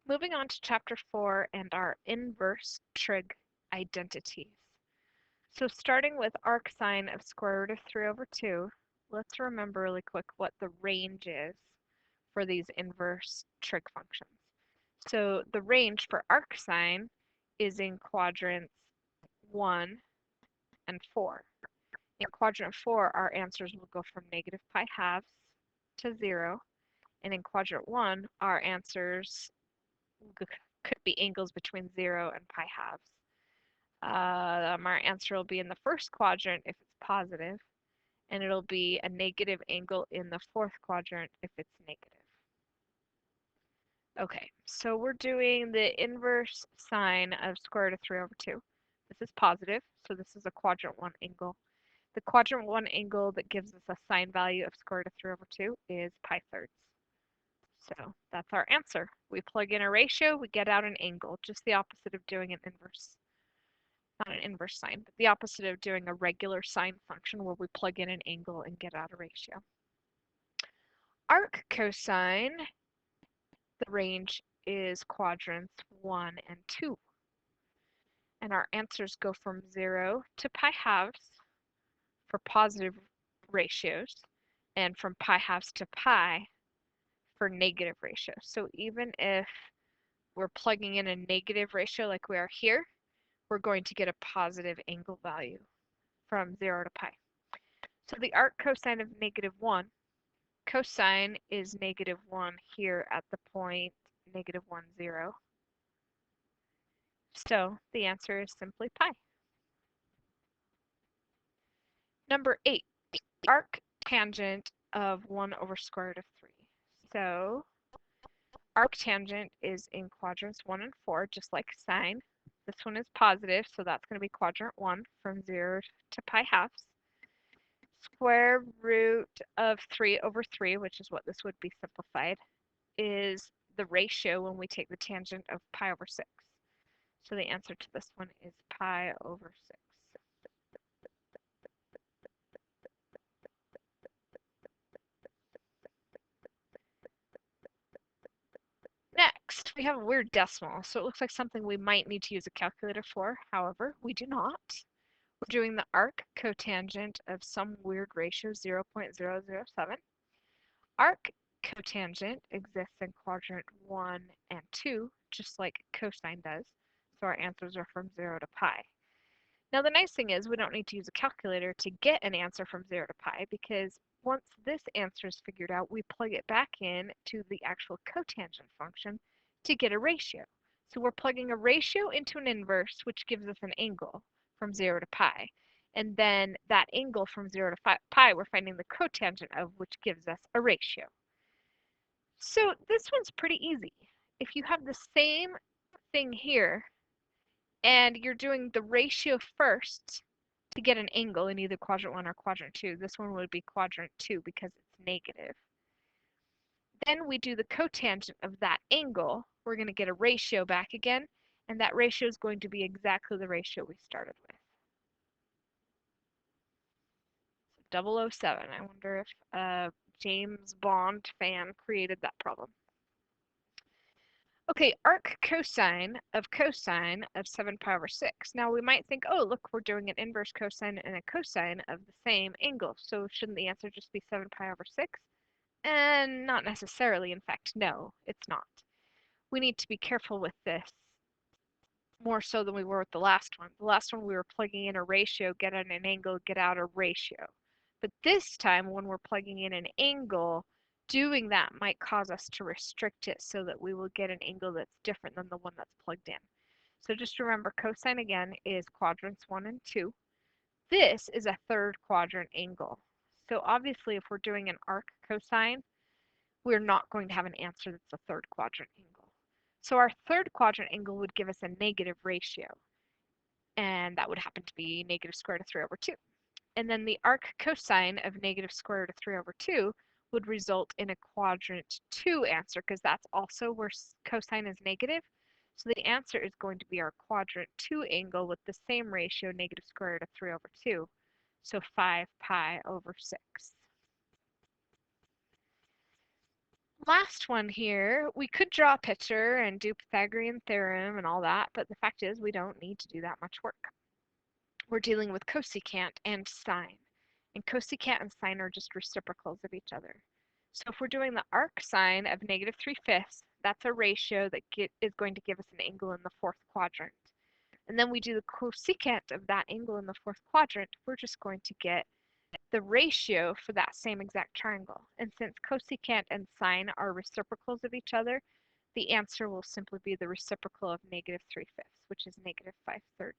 Moving on to chapter 4 and our inverse trig identities. So starting with arcsine of square root of 3 over 2, let's remember really quick what the range is for these inverse trig functions. So the range for arcsine is in quadrants 1 and 4. In quadrant 4, our answers will go from negative pi halves to 0, and in quadrant 1, our answers could be angles between 0 and pi halves. Our answer will be in the first quadrant if it's positive, and it'll be a negative angle in the fourth quadrant if it's negative. Okay, so we're doing the inverse sine of square root of 3 over 2. This is positive, so this is a quadrant 1 angle. The quadrant 1 angle that gives us a sine value of square root of 3 over 2 is pi thirds. So that's our answer. We plug in a ratio, we get out an angle, just the opposite of doing an inverse. Not an inverse sine, but the opposite of doing a regular sine function where we plug in an angle and get out a ratio. Arc cosine, the range is quadrants 1 and 2. And our answers go from 0 to pi halves for positive ratios, and from pi halves to pi for negative ratios. So even if we're plugging in a negative ratio like we are here, we're going to get a positive angle value from 0 to pi. So the arc cosine of negative 1, cosine is negative 1 here at the point negative 1, 0. So the answer is simply pi. Number 8, arc tangent of 1 over square root of 3. So arctangent is in quadrants 1 and 4, just like sine. This one is positive, so that's going to be quadrant 1 from 0 to pi halves. Square root of 3 over 3, which is what this would be simplified, is the ratio when we take the tangent of pi over 6. So the answer to this one is pi over 6. Next, we have a weird decimal, so it looks like something we might need to use a calculator for. However, we do not. We're doing the arc cotangent of some weird ratio, 0.007. Arc cotangent exists in quadrant 1 and 2, just like cosine does, so our answers are from 0 to pi. Now the nice thing is we don't need to use a calculator to get an answer from 0 to pi, because once this answer is figured out, we plug it back in to the actual cotangent function to get a ratio. So we're plugging a ratio into an inverse, which gives us an angle from 0 to pi. And then that angle from 0 to pi, we're finding the cotangent of, which gives us a ratio. So this one's pretty easy. If you have the same thing here, and you're doing the ratio first to get an angle in either quadrant 1 or quadrant 2, this one would be quadrant 2 because it's negative. Then we do the cotangent of that angle. We're going to get a ratio back again, and that ratio is going to be exactly the ratio we started with. 007. I wonder if a James Bond fan created that problem. Okay, arc cosine of 7 pi over 6. Now we might think, oh, look, we're doing an inverse cosine and a cosine of the same angle, so shouldn't the answer just be 7 pi over 6? And not necessarily, in fact, no, it's not. We need to be careful with this, more so than we were with the last one. The last one we were plugging in a ratio, get in an angle, get out a ratio. But this time, when we're plugging in an angle, doing that might cause us to restrict it so that we will get an angle that's different than the one that's plugged in. So just remember, cosine again is quadrants 1 and 2. This is a third quadrant angle. So obviously, if we're doing an arc cosine, we're not going to have an answer that's a third quadrant angle. So our third quadrant angle would give us a negative ratio, and that would happen to be negative square root of 3 over 2. And then the arc cosine of negative square root of 3 over 2 would result in a quadrant 2 answer, because that's also where cosine is negative. So the answer is going to be our quadrant 2 angle with the same ratio, negative square root of 3 over 2. So 5 pi over 6. Last one here, we could draw a picture and do Pythagorean theorem and all that, but the fact is we don't need to do that much work. We're dealing with cosecant and sine. And cosecant and sine are just reciprocals of each other. So if we're doing the arc sine of -3/5, that's a ratio that is going to give us an angle in the fourth quadrant. And then we do the cosecant of that angle in the fourth quadrant, we're just going to get the ratio for that same exact triangle. And since cosecant and sine are reciprocals of each other, the answer will simply be the reciprocal of -3/5, which is -5/3.